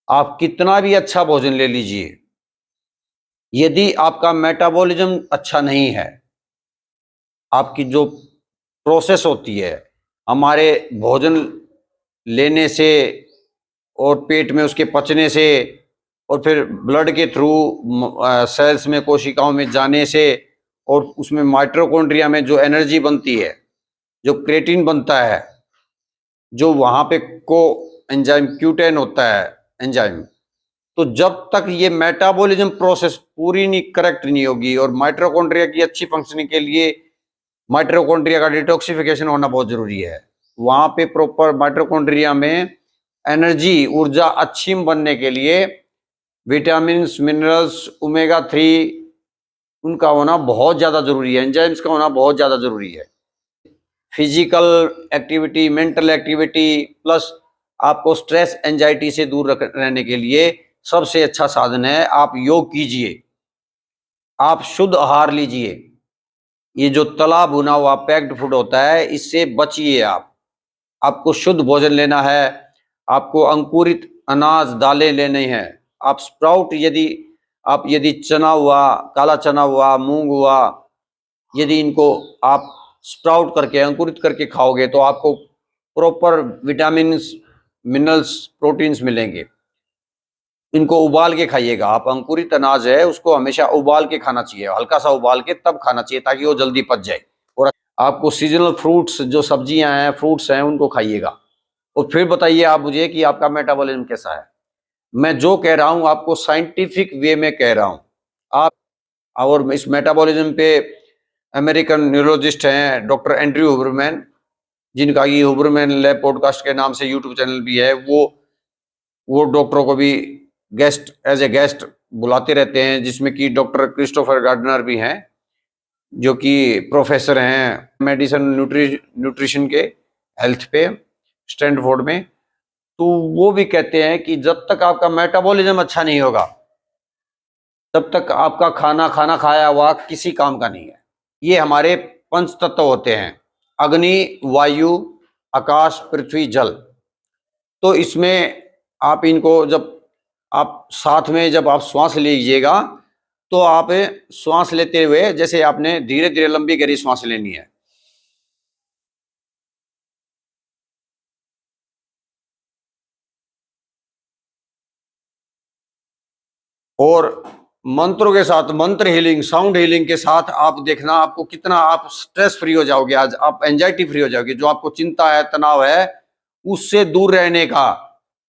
आप कितना भी अच्छा भोजन ले लीजिए, यदि आपका मेटाबॉलिज्म अच्छा नहीं है, आपकी जो प्रोसेस होती है हमारे भोजन लेने से और पेट में उसके पचने से और फिर ब्लड के थ्रू सेल्स में, कोशिकाओं में जाने से, और उसमें माइटोकॉन्ड्रिया में जो एनर्जी बनती है, जो क्रेटिन बनता है, जो वहाँ पे को एंजाइम क्यूटेन होता है एंजाइम, तो जब तक ये मेटाबॉलिज्म प्रोसेस पूरी नहीं करेक्ट नहीं होगी और माइटोकॉन्ड्रिया की अच्छी फंक्शनिंग के लिए माइटोकॉन्ड्रिया का डिटॉक्सिफिकेशन होना बहुत जरूरी है। वहाँ पे प्रॉपर माइटोकॉन्ड्रिया में एनर्जी, ऊर्जा अच्छी बनने के लिए विटामिन, मिनरल्स, ओमेगा 3 उनका होना बहुत ज़्यादा जरूरी है, एंजाइम्स का होना बहुत ज़्यादा जरूरी है। Physical activity, mental activity plus आपको स्ट्रेस एंजाइटी से दूर रहने के लिए सबसे अच्छा साधन है आप योग कीजिए, आप शुद्ध आहार लीजिए। ये जो तला भुना हुआ पैक्ड फूड होता है इससे बचिए आप। आपको शुद्ध भोजन लेना है, आपको अंकुरित अनाज, दालें लेनी हैं। आप स्प्राउट, यदि चना हुआ, काला चना हुआ, मूंग हुआ, यदि इनको आप स्प्राउट करके, अंकुरित करके खाओगे तो आपको प्रॉपर विटामिन, मिनरल्स, प्रोटीन्स मिलेंगे। इनको उबाल के खाइएगा आप। अंकुरित अनाज है उसको हमेशा उबाल के खाना चाहिए, हल्का सा उबाल के तब खाना चाहिए ताकि वो जल्दी पच जाए। और आपको सीजनल फ्रूट्स, जो सब्जियां हैं, फ्रूट्स हैं, उनको खाइएगा। और फिर बताइए आप मुझे कि आपका मेटाबॉलिज्म कैसा है। मैं जो कह रहा हूं आपको साइंटिफिक वे में कह रहा हूं। आप, और इस मेटाबॉलिज्म पे अमेरिकन न्यूरोलॉजिस्ट हैं डॉक्टर एंड्रयू हुबरमैन, जिनका ये हुबरमैन लैब पॉडकास्ट के नाम से यूट्यूब चैनल भी है, वो डॉक्टरों को भी एज ए गेस्ट बुलाते रहते हैं, जिसमें कि डॉक्टर क्रिस्टोफर गार्डनर भी हैं, जो कि प्रोफेसर हैं मेडिसिन न्यूट्रिशन के, हेल्थ पे, स्टैनफोर्ड में। तो वो भी कहते हैं कि जब तक आपका मेटाबॉलिज्म अच्छा नहीं होगा तब तक आपका खाना खाया हुआ किसी काम का नहीं है। ये हमारे पंच तत्व होते हैं, अग्नि, वायु, आकाश, पृथ्वी, जल। तो इसमें आप इनको जब आप साथ में जब आप श्वास लीजिएगा तो आप श्वास लेते हुए जैसे आपने धीरे धीरे लंबी गहरी श्वास लेनी है, और मंत्रों के साथ, मंत्र हीलिंग, साउंड हीलिंग के साथ आप देखना आपको कितना आप स्ट्रेस फ्री हो जाओगे। आज आप एंजाइटी फ्री हो जाओगे, जो आपको चिंता है, तनाव है, उससे दूर रहने का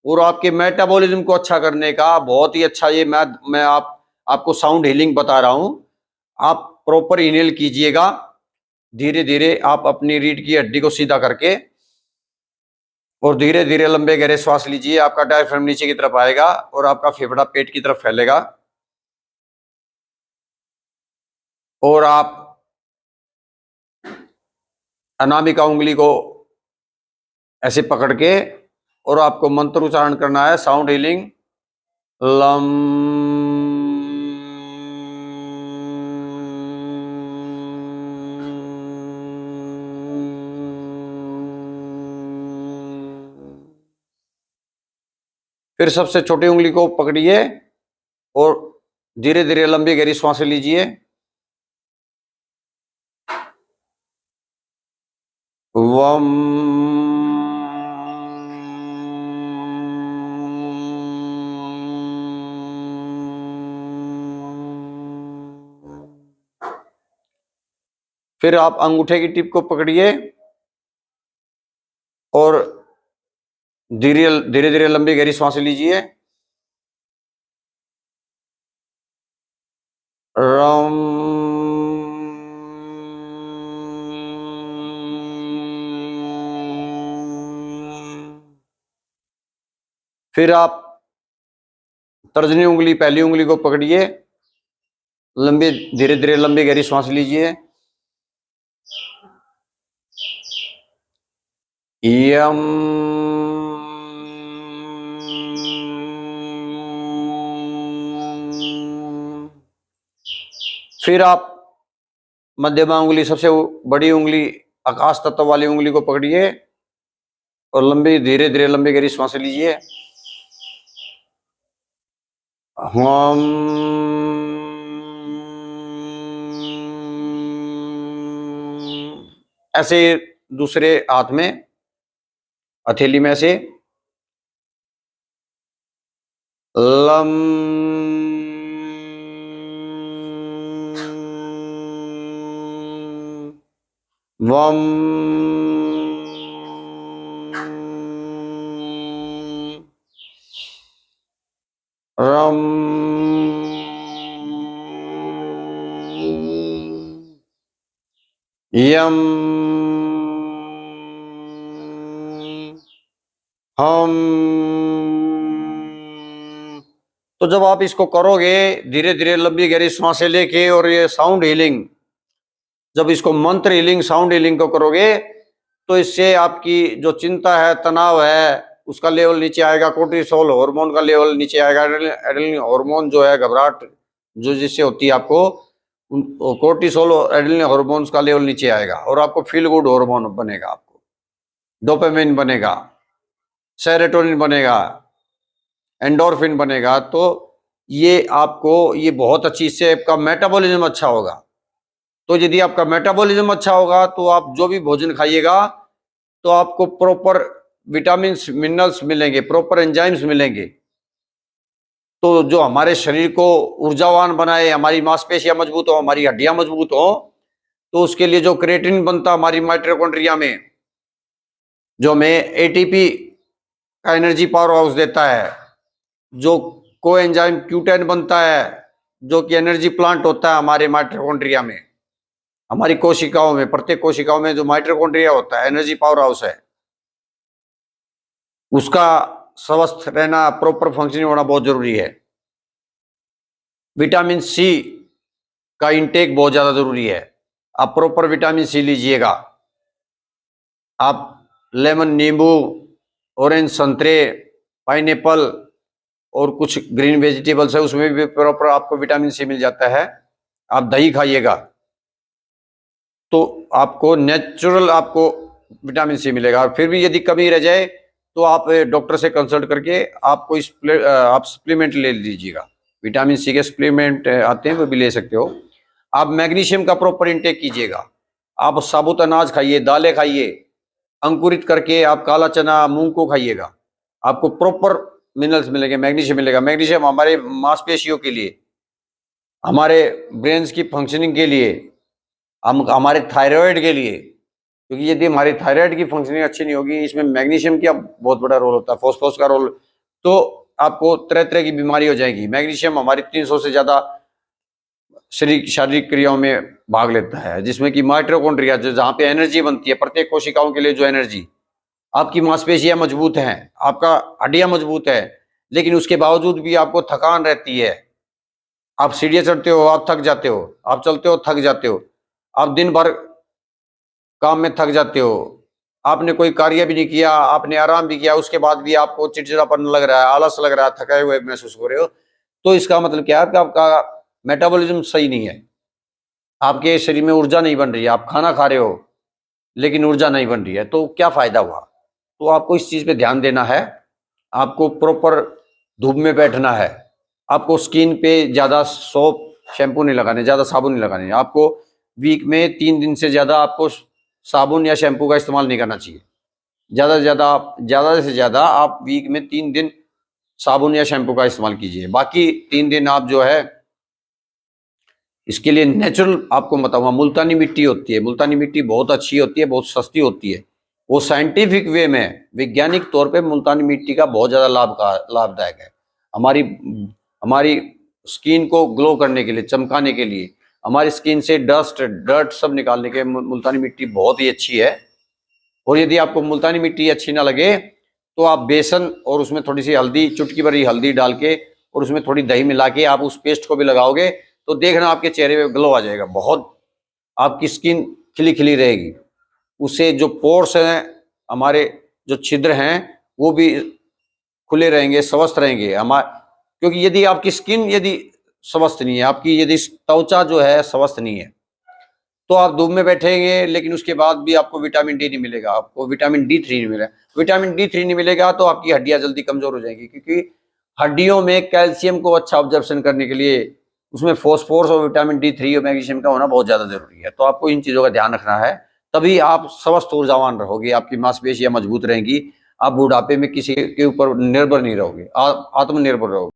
और आपके मेटाबॉलिज्म को अच्छा करने का बहुत ही अच्छा ये मैं आपको साउंड हीलिंग बता रहा हूं। आप प्रॉपर इनहेल कीजिएगा, धीरे धीरे आप अपनी रीढ़ की हड्डी को सीधा करके, और धीरे धीरे लंबे गहरे श्वास लीजिए। आपका डायफ्राम नीचे की तरफ आएगा और आपका फेफड़ा पेट की तरफ फैलेगा, और आप अनामिका उंगली को ऐसे पकड़ के, और आपको मंत्र उच्चारण करना है, साउंड हीलिंग, लम। फिर सबसे छोटी उंगली को पकड़िए और धीरे धीरे लंबी गहरी सांसें लीजिए। वम। फिर आप अंगूठे की टिप को पकड़िए और धीरे धीरे धीरे लंबी गहरी सांसें लीजिए। रम। फिर आप तर्जनी उंगली, पहली उंगली को पकड़िए, लंबी, धीरे धीरे लंबी गहरी सांस लीजिए। यम। फिर आप मध्यमा उंगली, सबसे बड़ी उंगली, आकाश तत्व वाली उंगली को पकड़िए और लंबी, धीरे धीरे लंबी गहरी सांसें लीजिए। हम ऐसे दूसरे हाथ में हथेली में से लम वम रम यम हम। तो जब आप इसको करोगे धीरे धीरे लंबी गहरी सांसें लेके, और ये साउंड हीलिंग, जब इसको मंत्र हीलिंग साउंड हीलिंग को करोगे तो इससे आपकी जो चिंता है, तनाव है, उसका लेवल नीचे आएगा। कोर्टिसोल हार्मोन का लेवल नीचे आएगा। एड्रेनलिन हार्मोन जो है, घबराहट जो जिससे होती है आपको, कोर्टिसोल और एड्रेनलिन हार्मोन्स का लेवल नीचे आएगा, और आपको फील गुड हार्मोन बनेगा, आपको डोपामिन बनेगा, सेरोटोनिन बनेगा, एंडोर्फिन बनेगा। तो ये आपको, ये बहुत अच्छी, इससे आपका मेटाबॉलिज्म अच्छा होगा। तो यदि आपका मेटाबॉलिज्म अच्छा होगा तो आप जो भी भोजन खाइएगा तो आपको प्रॉपर विटामिन मिनरल्स मिलेंगे, प्रॉपर एंजाइम्स मिलेंगे। तो जो हमारे शरीर को ऊर्जावान बनाए, हमारी मांसपेशियां मजबूत हो, हमारी हड्डियां मजबूत हो, तो उसके लिए जो क्रिएटिन बनता हमारी माइटोकॉन्ड्रिया में, जो हमें एटीपी का एनर्जी पावर हाउस देता है, जो कोएंजाइम Q10 बनता है, जो कि एनर्जी प्लांट होता है हमारे माइटोकॉन्ड्रिया में, हमारी कोशिकाओं में, प्रत्येक कोशिकाओं में जो माइटोकॉन्ड्रिया होता है, एनर्जी पावर हाउस है, उसका स्वस्थ रहना, प्रॉपर फंक्शनिंग होना बहुत जरूरी है। विटामिन सी का इंटेक बहुत ज्यादा जरूरी है। आप प्रॉपर विटामिन सी लीजिएगा। आप लेमन, नींबू, ऑरेंज, संतरे, पाइनएप्पल और कुछ ग्रीन वेजिटेबल्स है, उसमें भी प्रॉपर आपको विटामिन सी मिल जाता है। आप दही खाइएगा तो आपको नेचुरल आपको विटामिन सी मिलेगा। और फिर भी यदि कमी रह जाए तो आप डॉक्टर से कंसल्ट करके आपको आप सप्लीमेंट ले लीजिएगा। विटामिन सी के सप्लीमेंट आते हैं, वो भी ले सकते हो। आप मैग्नीशियम का प्रॉपर इंटेक कीजिएगा। आप साबुत अनाज खाइए, दालें खाइए, अंकुरित करके आप काला चना, मूंग को खाइएगा, आपको प्रॉपर मिनरल्स मिलेंगे, मैग्नीशियम मिलेगा। मैग्नीशियम हमारे मांसपेशियों के लिए, हमारे ब्रेन्स की फंक्शनिंग के लिए, हमारे थायराइड के लिए, क्योंकि यदि हमारी थायराइड की फंक्शनिंग अच्छी नहीं होगी, इसमें मैग्नीशियम का बहुत बड़ा रोल होता है, फॉस्फोरस का रोल, तो आपको तरह तरह की बीमारी हो जाएगी। मैग्नीशियम हमारी 300 से ज्यादा शारीरिक क्रियाओं में भाग लेता है, जिसमें कि माइटोकॉन्ड्रिया, जो जहाँ पे एनर्जी बनती है प्रत्येक कोशिकाओं के लिए, जो एनर्जी, आपकी मांसपेशियां मजबूत हैं, आपका हड्डियां मजबूत है, लेकिन उसके बावजूद भी आपको थकान रहती है। आप सीढ़ियां चढ़ते हो, आप थक जाते हो, आप चलते हो, थक जाते हो, आप दिन भर काम में थक जाते हो, आपने कोई कार्य भी नहीं किया, आपने आराम भी किया, उसके बाद भी आपको चिड़चिड़ापन लग रहा है, आलस लग रहा है, थकाए हुए महसूस हो रहे हो, तो इसका मतलब क्या है कि आपका मेटाबॉलिज्म सही नहीं है, आपके शरीर में ऊर्जा नहीं बन रही है। आप खाना खा रहे हो लेकिन ऊर्जा नहीं बन रही है, तो क्या फायदा हुआ? तो आपको इस चीज पे ध्यान देना है। आपको प्रॉपर धूप में बैठना है। आपको स्किन पे ज्यादा सोप, शैम्पू नहीं लगाने, ज्यादा साबुन नहीं लगाने। आपको वीक में 3 दिन से ज्यादा आपको साबुन या शैम्पू का इस्तेमाल नहीं करना चाहिए। ज्यादा से ज्यादा आप वीक में 3 दिन साबुन या शैम्पू का इस्तेमाल कीजिए। बाकी 3 दिन आप जो है, इसके लिए नेचुरल आपको बताऊंगा, मुल्तानी मिट्टी होती है। मुल्तानी मिट्टी बहुत अच्छी होती है, बहुत सस्ती होती है। वो साइंटिफिक वे में, वैज्ञानिक तौर पे मुल्तानी मिट्टी का बहुत ज्यादा लाभदायक है। हमारी हमारी स्किन को ग्लो करने के लिए, चमकाने के लिए, हमारी स्किन से डस्ट, डर्ट सब निकालने के मुल्तानी मिट्टी बहुत ही अच्छी है। और यदि आपको मुल्तानी मिट्टी अच्छी ना लगे तो आप बेसन और उसमें थोड़ी सी हल्दी, चुटकी भरी हल्दी डाल के और उसमें थोड़ी दही मिला के आप उस पेस्ट को भी लगाओगे तो देखना आपके चेहरे पे ग्लो आ जाएगा। बहुत आपकी स्किन खिली खिली रहेगी। उससे जो पोर्स हैं, हमारे जो छिद्र हैं, वो भी खुले रहेंगे, स्वस्थ रहेंगे क्योंकि यदि आपकी स्किन यदि स्वस्थ नहीं है, आपकी यदि त्वचा जो है स्वस्थ नहीं है, तो आप धूप में बैठेंगे लेकिन उसके बाद भी आपको विटामिन डी नहीं मिलेगा, आपको विटामिन D3 नहीं मिलेगा। विटामिन D3 नहीं मिलेगा तो आपकी हड्डियां जल्दी कमजोर हो जाएंगी, क्योंकि हड्डियों में कैल्शियम को अच्छा ऑब्जर्वेशन करने के लिए उसमें फॉस्फोरस और विटामिन D3 और मैग्नीशियम का होना बहुत ज़्यादा जरूरी है। तो आपको इन चीज़ों का ध्यान रखना है, तभी आप स्वस्थ ऊर्जावान रहोगे, आपकी मांसपेशियां मजबूत रहेंगी, आप बुढ़ापे में किसी के ऊपर निर्भर नहीं रहोगे, आप आत्मनिर्भर रहोगे।